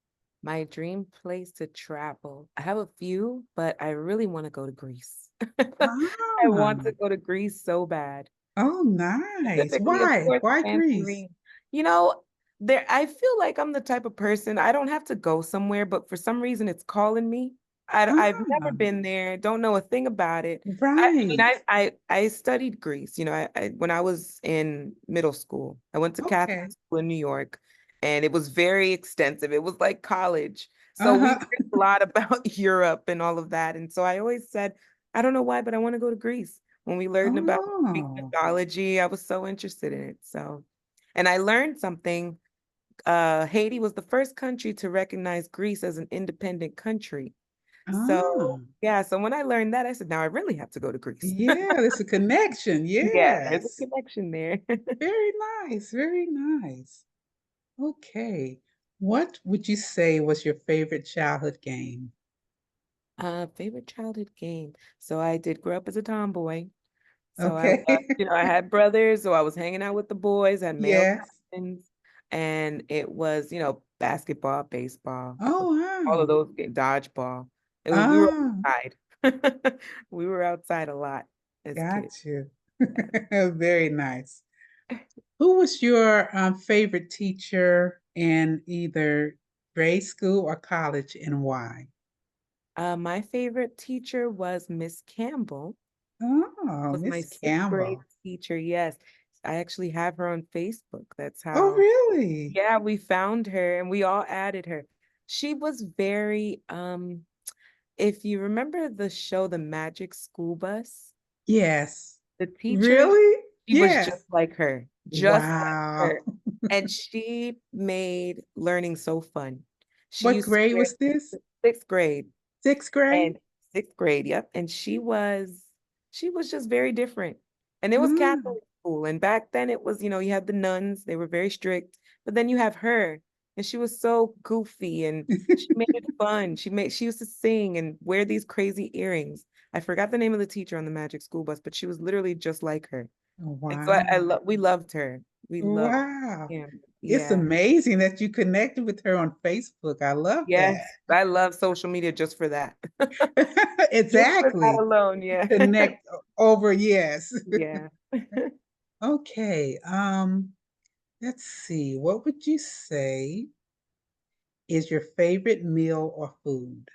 My dream place to travel. I have a few, but I really want to go to Greece. I Ah, want to go to Greece so bad. oh, nice. Specifically, of Why? course, Why Greece? Santorini. You know, there I feel like I'm the type of person, I don't have to go somewhere, but for some reason it's calling me. I've never Ah, been there, don't know a thing about it. I mean, right. I studied Greece, when I was in middle school. I went to Catholic Okay. school in New York, and it was very extensive. It was like college. So we Uh-huh. learned a lot about Europe and all of that. And so I always said, I don't know why, but I want to go to Greece. When we learned about Greek Oh, mythology, I was so interested in it. So, and I learned something. Haiti was the first country to recognize Greece as an independent country. ah, So, yeah, so when I learned that, I said, now I really have to go to Greece. yeah, there's a connection. Yeah, there's a Yes. connection there. Very nice. Very nice. Okay. What would you say was your favorite childhood game? Favorite childhood game. So I did grow up as a tomboy. So I Okay. loved, I had brothers, so I was hanging out with the boys, had male Yes. cousins, and it was, basketball, baseball, Oh, all of wow. those games, dodgeball. We were Ah, outside. We were outside a lot as kids. got you. Very nice. Who was your favorite teacher in either grade school or college and why? My favorite teacher was Miss Campbell, Oh, was my Miss sixth grade Campbell. teacher. Yes, I actually have her on Facebook. That's Oh, how, really? yeah, we found her and we all added her. She was very, if you remember the show, The Magic School Bus, Yes. the teacher, Really? she was Yes. just like Wow. her. And she made learning so fun. She What used to grade wear was this? sixth grade. Sixth grade? And sixth grade, yep. And she was just very different. And it was Ah. Catholic school. And back then it was, you had the nuns, they were very strict. But then you have her, and she was so goofy and she made it fun. She used to sing and wear these crazy earrings. I forgot the name of the teacher on the Magic School Bus, but she was literally just like her. And so I Wow. love we loved her. We loved Wow. him. It's Yeah. amazing that you connected with her on Facebook. I love that. Yes. I love social media just for that. Just for that Exactly. alone, yeah. Connect over, yes. Yeah. Okay. Let's see. What would you say is your favorite meal or food?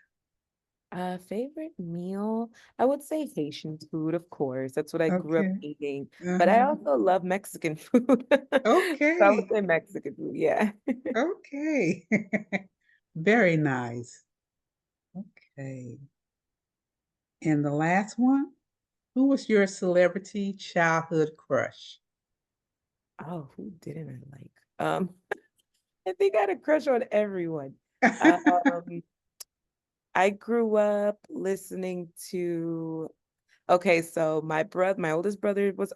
Favorite meal? I would say Haitian food, of course. That's what I grew up Okay. eating. But I Uh-huh. also love Mexican food. So I would Okay. say Mexican food, yeah. Okay. Very nice. Okay. And the last one, who was your celebrity childhood crush? Oh, who didn't I like? I think I had a crush on everyone. Um, I grew up listening to Okay, so my oldest brother is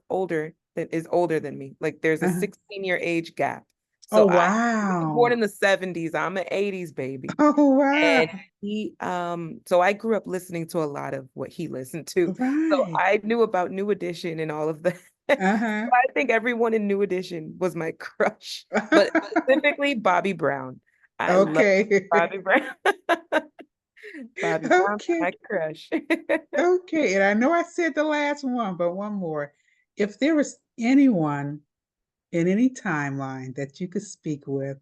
older than me. Like there's a Uh-huh. 16-year age gap. Oh, So he was born wow. in the 70s. I'm an 80s baby. Oh, wow. And so I grew up listening to a lot of what he listened to. So Right. I knew about New Edition and all of that. Uh-huh. So I think everyone in New Edition was my crush, but specifically Bobby Brown. I love Okay. Bobby Brown. Bobby Brown, Okay. my crush. Okay. And I know I said the last one, but one more. If there was anyone in any timeline that you could speak with,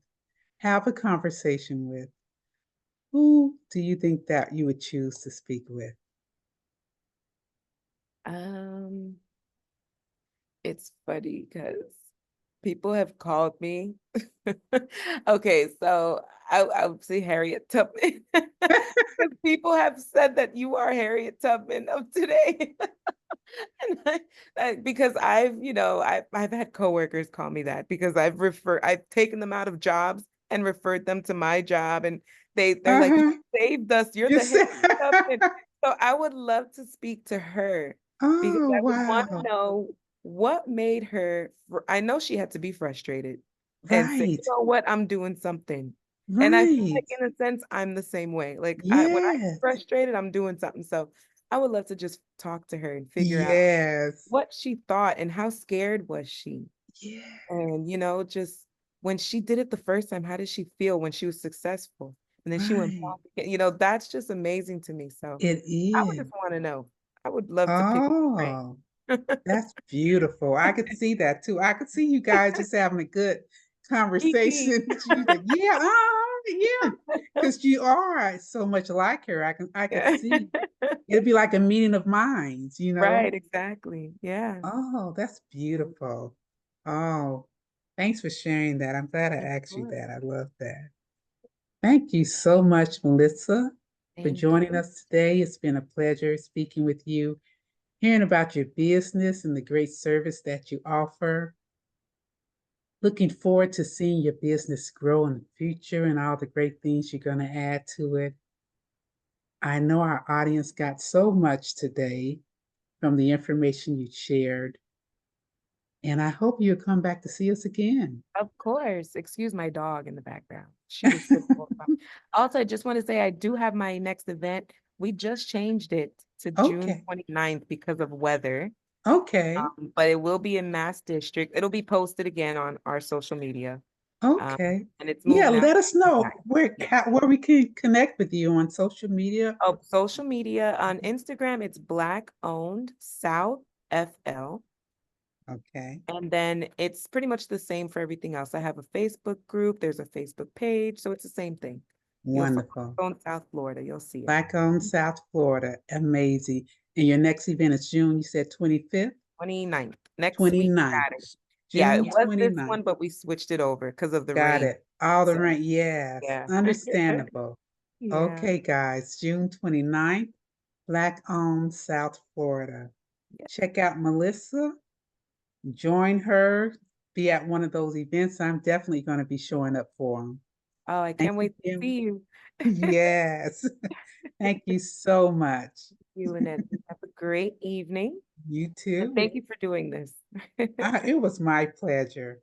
have a conversation with, who do you think that you would choose to speak with? Um, it's funny because people have called me. Okay, so I would say Harriet Tubman. Because people have said that you are Harriet Tubman of today. And because I've had coworkers call me that because I've taken them out of jobs and referred them to my job, and they're like, "You Uh-huh. saved us. You're You the said, Harriet Tubman." So I would love to speak to her because oh, I would want to wow. know what made her, I know she had to be frustrated and say, you Right. know what, I'm doing something. And I feel like Right. in a sense, I'm the same way. Like when I get Yes. frustrated, I'm doing something. So I would love to just talk to her and figure out Yes. what she thought and how scared was she. Yeah. And, just when she did it the first time, how did she feel when she was successful? And then she went Right. back again. That's just amazing to me. So It I would is. just want to know. I would love to pick her Oh, brain. that's beautiful. I could see that too. I could see you guys just having a good Kiki. conversation. She's like, yeah, yeah, because you are so much like her. I could Yeah. see it'd be like a meeting of minds. Right, exactly. Yeah, Oh, that's beautiful. Oh, thanks for sharing that. I'm glad I of asked you course. that. I love that. Thank you so much, Melissa, for Thank joining you. us today. It's been a pleasure speaking with you, hearing about your business and the great service that you offer. Looking forward to seeing your business grow in the future and all the great things you're going to add to it. I know our audience got so much today from the information you shared, and I hope you'll come back to see us again. Of course. Excuse my dog in the background. She was sitting close by. Also, I just want to say I do have my next event. We just changed it to June Okay. 29th because of weather. Okay. But it will be in Mass District. It'll be posted again on our social media. Um, Okay. and it's Yeah, moved now. let us know Back. Yeah. where we can connect with you on social media. Oh, social media on Instagram, it's Black Owned South FL. Okay. And then it's pretty much the same for everything else. I have a Facebook group, there's a Facebook page, so it's the same thing. You'll find Wonderful. on South Florida, you'll see it. Back on South Florida. Amazing. And your next event is June, you said 25th, 29th, next week, 29th. Saturday. Yeah, it June was this 29th. one, but we switched it over because of the Got rain. it. All the So right. Yes. yeah. Understandable. Yeah. Okay, guys. June 29th, Black owned South Florida. Yeah. Check out Melissa. Join her. Be at one of those events. I'm definitely going to be showing up for them. Oh, I Thanks can't wait to again. see you. Yes. Thank you so much. You, Lynette. Have a great evening. You And too. thank you for doing this. It was my pleasure.